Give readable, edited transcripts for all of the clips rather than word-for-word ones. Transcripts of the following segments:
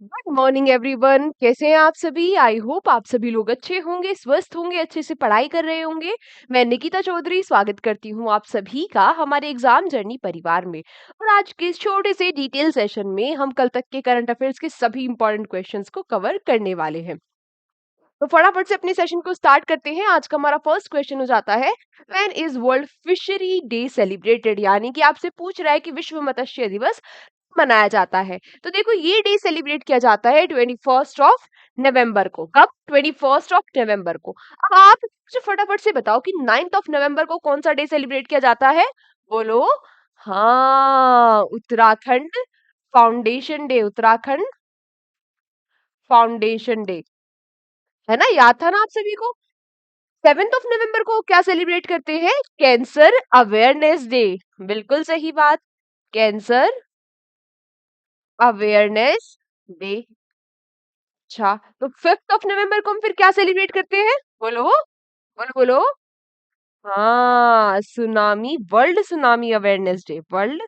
Good morning everyone. कैसे हैं आप सभी? आई होप आप सभी लोग अच्छे होंगे, स्वस्थ होंगे, अच्छे से पढ़ाई कर रहे होंगे। मैं निकिता चौधरी स्वागत करती हूँ आप सभी का हमारे एग्जाम जर्नी परिवार में। और आज के इस छोटे से डिटेल सेशन में हम कल तक के करंट अफेयर्स के सभी इंपॉर्टेंट क्वेश्चंस को कवर करने वाले हैं। तो फटाफट से अपने सेशन को स्टार्ट करते हैं। आज का हमारा फर्स्ट क्वेश्चन हो जाता है, when is world fishery day celebrated? यानी कि आपसे पूछ रहा है कि विश्व मत्स्य दिवस मनाया जाता है। तो देखो ये डे सेलिब्रेट किया जाता है 21st ऑफ नवंबर को। कब? 21st ऑफ नवंबर को। अब आप मुझे फटाफट से बताओ कि 9th ऑफ नवंबर को कौन सा डे सेलिब्रेट किया जाता है? बोलो। हाँ, Uttarakhand foundation day. Uttarakhand foundation day, है ना? याद था ना आप सभी को? 7th ऑफ नवंबर को क्या सेलिब्रेट करते हैं? Cancer awareness day. बिल्कुल सही बात, कैंसर अवेयरनेस डे। अच्छा, तो 5th ऑफ नवंबर को हम फिर क्या सेलिब्रेट करते हैं? बोलो, बोलो, बोलो। हाँ, tsunami, world tsunami awareness day. World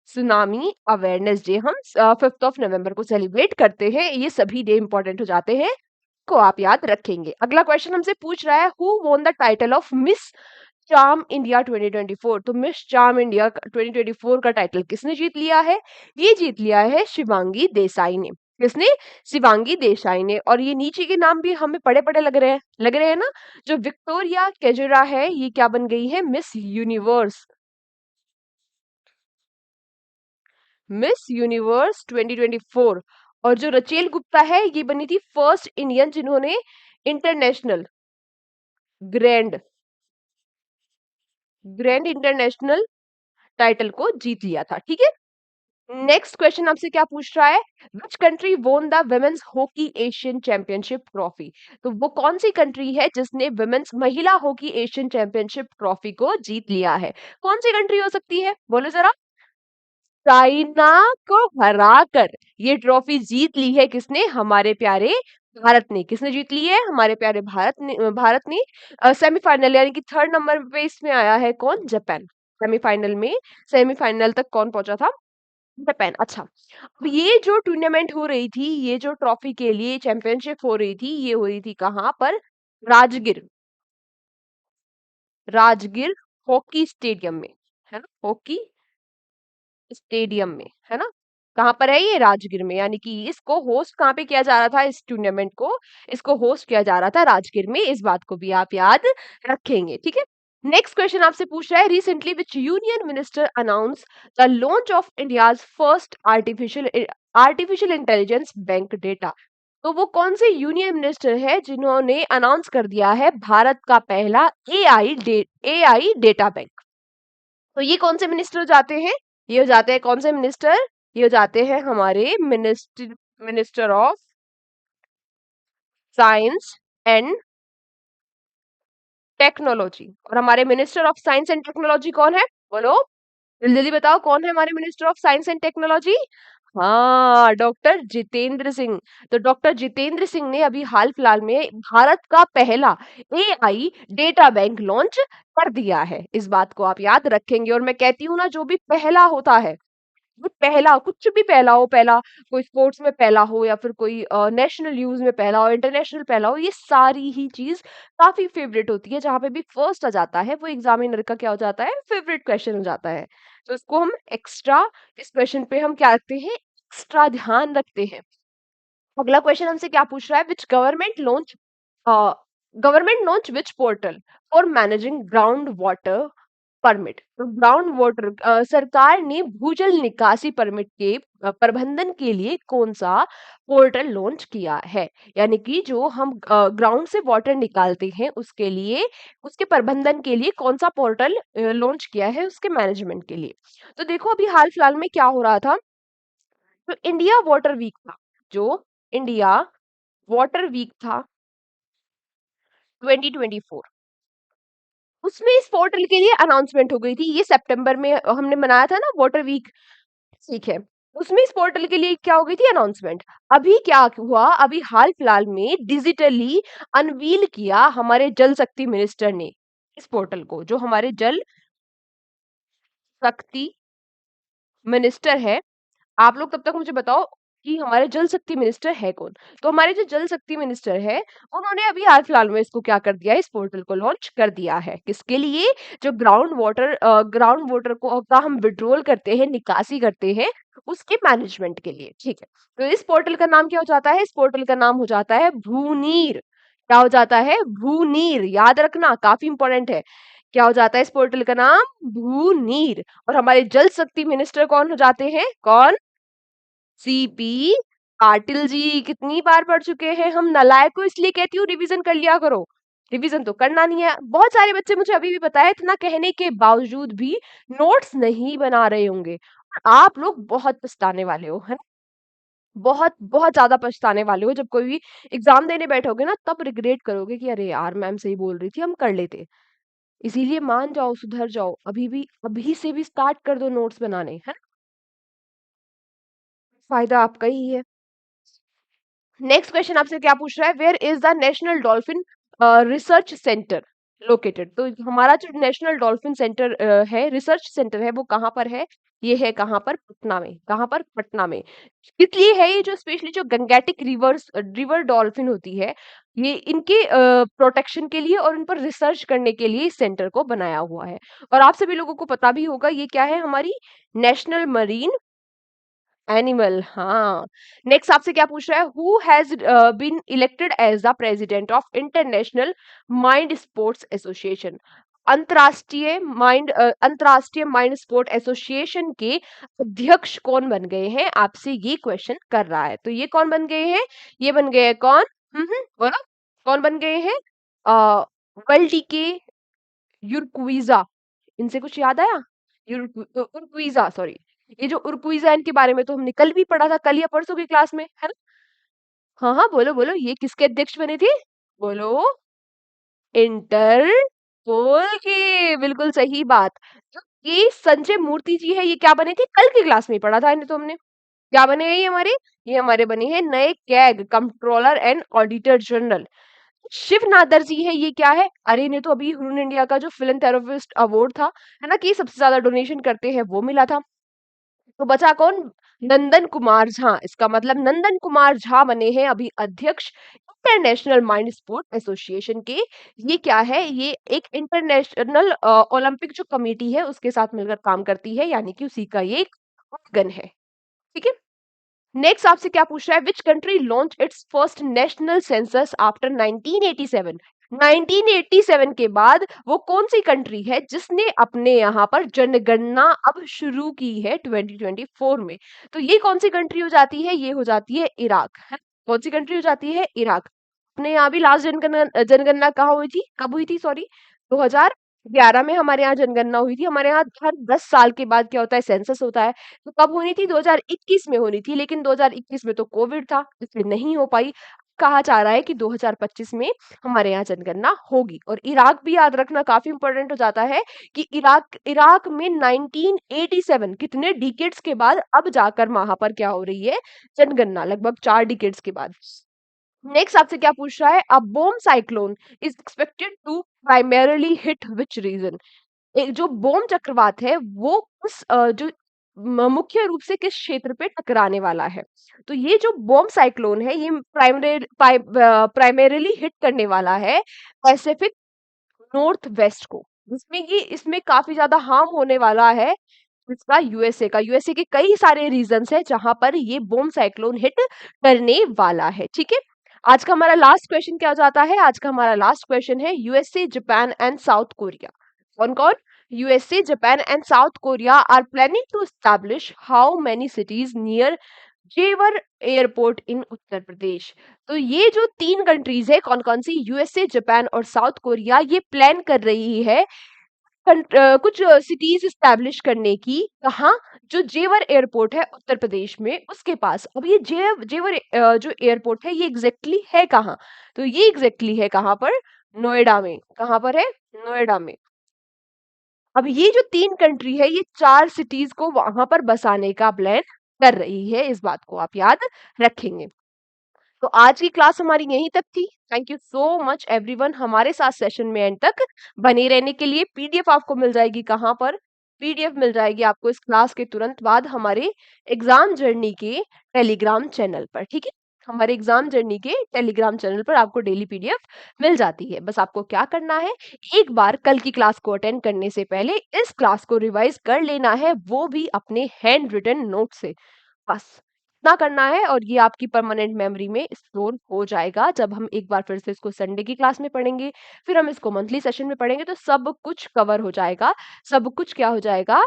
tsunami awareness day हम 5th ऑफ नवंबर को सेलिब्रेट करते हैं। ये सभी डे इंपॉर्टेंट हो जाते हैं, को आप याद रखेंगे। अगला क्वेश्चन हमसे पूछ रहा है, who won the title of miss charm India 2024? तो मिस चार्म इंडिया 2024 का टाइटल किसने जीत लिया है? ये जीत लिया है शिवांगी देसाई ने। किसने? शिवांगी देसाई ने। और ये नीचे के नाम भी हमें पड़े पड़े लग रहे हैं ना? जो विक्टोरिया केजुरा है, ये क्या बन गई है? Miss universe. Miss universe 2024। और जो रचेल गुप्ता है, ये बनी थी फर्स्ट इंडियन जिन्होंने international grand grand international title को जीत लिया था। ठीक है। नेक्स्ट क्वेश्चन आपसे क्या पूछ रहा है, which country won the women's hockey Asian championship trophy? तो वो कौन सी कंट्री है जिसने वुमेन्स महिला हॉकी एशियन चैंपियनशिप ट्रॉफी को जीत लिया है? कौन सी कंट्री हो सकती है? बोलो जरा। चाइना को हराकर ये ट्रॉफी जीत ली है किसने? हमारे प्यारे भारत ने। किसने जीत ली है? हमारे प्यारे भारत ने सेमीफाइनल यानी कि थर्ड नंबर पे इसमें आया है कौन? जापान। सेमीफाइनल में, सेमीफाइनल तक कौन पहुंचा था? जापान। अच्छा, अब ये जो टूर्नामेंट हो रही थी, ये जो ट्रॉफी के लिए चैंपियनशिप हो रही थी, ये हो रही थी कहाँ पर? राजगिर। राजगिर हॉकी स्टेडियम में, है ना? हॉकी स्टेडियम में, है ना? कहाँ पर है ये? राजगिर में। यानी कि इसको होस्ट कहाँ पे किया जा रहा था? इस टूर्नामेंट को, इसको होस्ट किया जा रहा था राजगिर में। इस बात को भी आप याद रखेंगे। ठीक है। नेक्स्ट क्वेश्चन आपसे पूछ रहा है, recently which union minister announce the launch of India's first artificial intelligence bank data? तो वो कौन से यूनियन मिनिस्टर है जिन्होंने अनाउंस कर दिया है भारत का पहला एआई डेटा बैंक? तो ये कौन से मिनिस्टर हो जाते हैं? ये हो जाते हैं कौन से मिनिस्टर? ये हो जाते हैं हमारे minister of science and technology. और हमारे minister of science and technology कौन है? बोलो, जल्दी जल्दी बताओ, कौन है हमारे minister of science and technology? हाँ, डॉक्टर जितेंद्र सिंह। तो डॉक्टर जितेंद्र सिंह ने अभी हाल फिलहाल में भारत का पहला एआई डेटा बैंक लॉन्च कर दिया है। इस बात को आप याद रखेंगे। और मैं कहती हूँ ना, जो भी पहला होता है, वो पहला, कुछ भी पहला हो, पहला कोई स्पोर्ट्स में पहला हो या फिर कोई नेशनल न्यूज में पहला हो, इंटरनेशनल पहला हो, ये सारी ही चीज काफी फेवरेट होती है। जहां पे भी फर्स्ट आ जाता है, वो एग्जामिनर का क्या हो जाता है? फेवरेट क्वेश्चन हो जाता है। तो इसको हम एक्स्ट्रा, इस क्वेश्चन पे हम क्या रखते हैं? एक्स्ट्रा ध्यान रखते हैं। अगला क्वेश्चन हमसे क्या पूछ रहा है, which government launch which portal for managing ground water permit? तो ग्राउंड वाटर, सरकार ने भूजल निकासी परमिट के प्रबंधन के लिए कौन सा पोर्टल लॉन्च किया है? यानी कि जो हम ग्राउंड से वाटर निकालते हैं, उसके लिए, उसके प्रबंधन के लिए कौन सा पोर्टल लॉन्च किया है उसके मैनेजमेंट के लिए? तो देखो अभी हाल फिलहाल में क्या हो रहा था, जो इंडिया वाटर वीक था, जो इंडिया वाटर वीक था 2024, उसमें इस पोर्टल के लिए अनाउंसमेंट हो गई थी। ये सितंबर में हमने मनाया था ना वाटर वीक। ठीक है। उसमें इस पोर्टल के लिए क्या हो गई थी? अनाउंसमेंट। अभी क्या हुआ? अभी हाल फिलहाल में डिजिटली अनवील किया हमारे जल शक्ति मिनिस्टर ने इस पोर्टल को। जो हमारे जल शक्ति मिनिस्टर है, आप लोग तब तक मुझे बताओ कि हमारे जल शक्ति मिनिस्टर है कौन। तो हमारे जो जल शक्ति मिनिस्टर है, उन्होंने अभी हाल फिलहाल में इसको क्या कर दिया है, इस पोर्टल को लॉन्च कर दिया है। किसके लिए? जो ग्राउंड वाटर को का हम विड्रॉल करते हैं, निकासी करते हैं, उसके मैनेजमेंट के लिए। ठीक है, तो इस पोर्टल का नाम क्या हो जाता है? इस पोर्टल का नाम हो जाता है भूनीर। क्या हो जाता है? भूनीर। याद रखना, काफी इंपॉर्टेंट है। क्या हो जाता है इस पोर्टल का नाम? भूनीर। और हमारे जल शक्ति मिनिस्टर कौन हो जाते हैं? कौन? सीपी पाटिल जी। कितनी बार पढ़ चुके हैं हम। नालायक को इसलिए कहती हूँ रिवीजन कर लिया करो। रिवीजन तो करना नहीं है। बहुत सारे बच्चे मुझे अभी भी पता है, इतना कहने के बावजूद भी नोट्स नहीं बना रहे होंगे। आप लोग बहुत पछताने वाले हो, है ना? बहुत बहुत ज्यादा पछताने वाले हो। जब कोई भी एग्जाम देने बैठोगे ना, तब रिग्रेट करोगे कि अरे यार, मैम सही बोल रही थी, हम कर लेते। इसीलिए मान जाओ, सुधर जाओ। अभी से भी स्टार्ट कर दो नोट्स बनाने, है ना? फायदा आपका ही है। नेक्स्ट क्वेश्चन आपसे क्या पूछ रहा है? Where is the national dolphin research centre located? तो हमारा जो नेशनल डॉल्फिन सेंटर है, रिसर्च सेंटर है, वो कहाँ पर है? ये है कहाँ पर? पटना में। कहाँ पर? पटना में। इसलिए है ये, जो स्पेशली जो गंगेटिक रिवर डॉल्फिन होती है, ये इनके प्रोटेक्शन के लिए और इन पर रिसर्च करने के लिए इस सेंटर को बनाया हुआ है। और आप सभी लोगों को पता भी होगा, ये क्या है? हमारी नेशनल मरीन एनिमल। हाँ। नेक्स्ट आपसे क्या पूछ रहा है? Who has been elected as the president of International Mind Sports Association? अंतरराष्ट्रीय माइंड स्पोर्ट एसोसिएशन के अध्यक्ष कौन बन गए हैं? आपसे ये क्वेश्चन कर रहा है। तो ये कौन बन गए हैं? ये बन गए हैं कौन? बोलो। कौन बन गए हैं? वल्टीके युरक्विजा। इनसे कुछ याद आया? उर्क्विजा, सॉरी। ये जो उर्क्विजा, इनके बारे में तो हमने कल भी पढ़ा था, कल या परसों की क्लास में, है ना? हाँ हाँ, बोलो बोलो, ये किसके अध्यक्ष बने थे? बोलो। इंटरपोल के। बिल्कुल सही बात। जो ये संजय मूर्ति जी है, ये क्या बने थे? कल की क्लास में ही पढ़ा था इन्हें तो हमने। क्या बने हैं ये हमारे? ये हमारे बने हैं नए CAG, controller and auditor general. Shiv Nadar ji है, ये क्या है? अरे इन्हें तो अभी ह्यूमन इंडिया का जो फिलंथेरेपिस्ट अवार्ड था, है ना, कि सबसे ज्यादा डोनेशन करते हैं, वो मिला था। तो बचा कौन? नंदन कुमार झा। इसका मतलब नंदन कुमार झा बने हैं अभी अध्यक्ष इंटरनेशनल माइंड स्पोर्ट एसोसिएशन के। ये क्या है? ये एक इंटरनेशनल ओलंपिक जो कमेटी है, उसके साथ मिलकर काम करती है, यानी कि उसी का ये एक ऑर्गन है। ठीक है। नेक्स्ट आपसे क्या पूछ रहा है? Which country launch its first national census after 1987? 1987 के बाद वो कौन सी कंट्री है जिसने अपने यहाँ पर जनगणना अब शुरू की है 2024 में? तो ये कौन सी कंट्री हो जाती है? ये हो जाती है इराक, है। कौन सी कंट्री हो जाती है? इराक। अपने यहाँ भी लास्ट जनगणना जनगणना कहाँ हुई थी? कब हुई थी? सॉरी, 2011 में हमारे यहाँ जनगणना हुई थी। हमारे यहाँ हर 10 साल के बाद क्या होता है? सेंसस होता है। तो कब होनी थी? 2021 में होनी थी, लेकिन 2021 में तो कोविड था, इसलिए नहीं हो पाई। कहा जा रहा है कि 2025 में हमारे यहाँ जनगणना होगी। और इराक भी याद रखना काफी इंपॉर्टेंट हो जाता है कि इराक इराक में 1987, कितने डिकेड्स के बाद अब जाकर वहां पर क्या हो रही है? जनगणना, लगभग 4 डिकेड्स के बाद। नेक्स्ट आपसे क्या पूछ रहा है? A bomb cyclone is expected to primarily hit which region? एक जो बॉम्ब चक्रवात है, वो उस जो मुख्य रूप से किस क्षेत्र पे टकराने वाला है? तो ये जो बॉम्ब साइक्लोन है, ये प्राइमरीली हिट करने वाला है पैसिफिक नॉर्थ वेस्ट को। इसमें काफी ज्यादा हार्म होने वाला है। इसका यूएसए के कई सारे रीजन्स है जहां पर ये बॉम्ब साइक्लोन हिट करने वाला है। ठीक है। आज का हमारा लास्ट क्वेश्चन क्या हो जाता है? आज का हमारा लास्ट क्वेश्चन है USA, Japan and South Korea. कौन कौन? USA, Japan and South Korea are planning to establish how many cities near Jewar airport in Uttar Pradesh? तो ये जो 3 कंट्रीज है, कौन कौन सी? यूएसए, जापान और साउथ कोरिया, ये प्लान कर रही है कुछ सिटीज स्टैब्लिश करने की। कहाँ? जो जेवर एयरपोर्ट है उत्तर प्रदेश में, उसके पास। अब ये जेवर जो एयरपोर्ट है, ये एग्जैक्टली है कहाँ? तो ये एग्जैक्टली है कहाँ पर? नोएडा में। कहाँ पर है? नोएडा में। अब ये जो 3 कंट्री है, ये 4 सिटीज को वहां पर बसाने का प्लान कर रही है। इस बात को आप याद रखेंगे। तो आज की क्लास हमारी यहीं तक थी। Thank you so much everyone, हमारे साथ सेशन में एंड तक बने रहने के लिए। पीडीएफ आपको मिल जाएगी कहाँ पर? पीडीएफ मिल जाएगी आपको इस क्लास के तुरंत बाद हमारे एग्ज़ाम जर्नी के टेलीग्राम चैनल पर, ठीक है? हमारे एग्ज़ाम जर्नी के टेलीग्राम चैनल पर आपको डेली पीडीएफ मिल जाती है। बस आपको क्या करना है, एक बार कल की क्लास को अटेंड करने से पहले इस क्लास को रिवाइज़ कर लेना है, वो भी अपने हैंड रिटन नोट से। बस इतना करना है और ये आपकी परमानेंट मेमोरी में स्टोर हो जाएगा। जब हम एक बार फिर से इसको संडे की क्लास में पढ़ेंगे, फिर हम इसको मंथली सेशन में पढ़ेंगे तो सब कुछ कवर हो जाएगा। सब कुछ क्या हो जाएगा,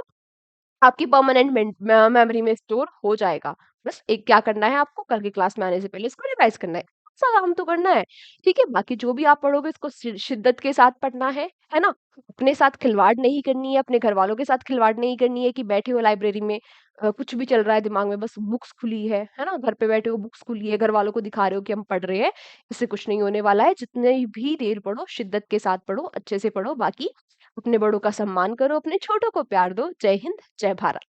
आपकी परमानेंट मेमोरी में स्टोर हो जाएगा। बस एक क्या करना है आपको कल की क्लास में आने से पहले इसको रिवाइज़ करना है। सा काम तो करना है, ठीक है? बाकी जो भी आप पढ़ोगे इसको शिद्दत के साथ पढ़ना है ना? अपने साथ खिलवाड़ नहीं करनी है, अपने घरवालों के साथ खिलवाड़ नहीं करनी है कि बैठे हो लाइब्रेरी में कुछ भी चल रहा है दिमाग में, बस बुक्स खुली है ना? घर पे बैठे हो बुक्स खुली है, घरवालों को दिखा रहे हो कि हम पढ़ रहे हैं, इससे कुछ नहीं होने वाला है। जितने भी देर पढ़ो, शिद्दत के साथ पढ़ो, अच्छे से पढ़ो, बाकी अपने बड़ों का सम्मान करो, अपने छोटों को प्यार दो। जय हिंद, जय भारत।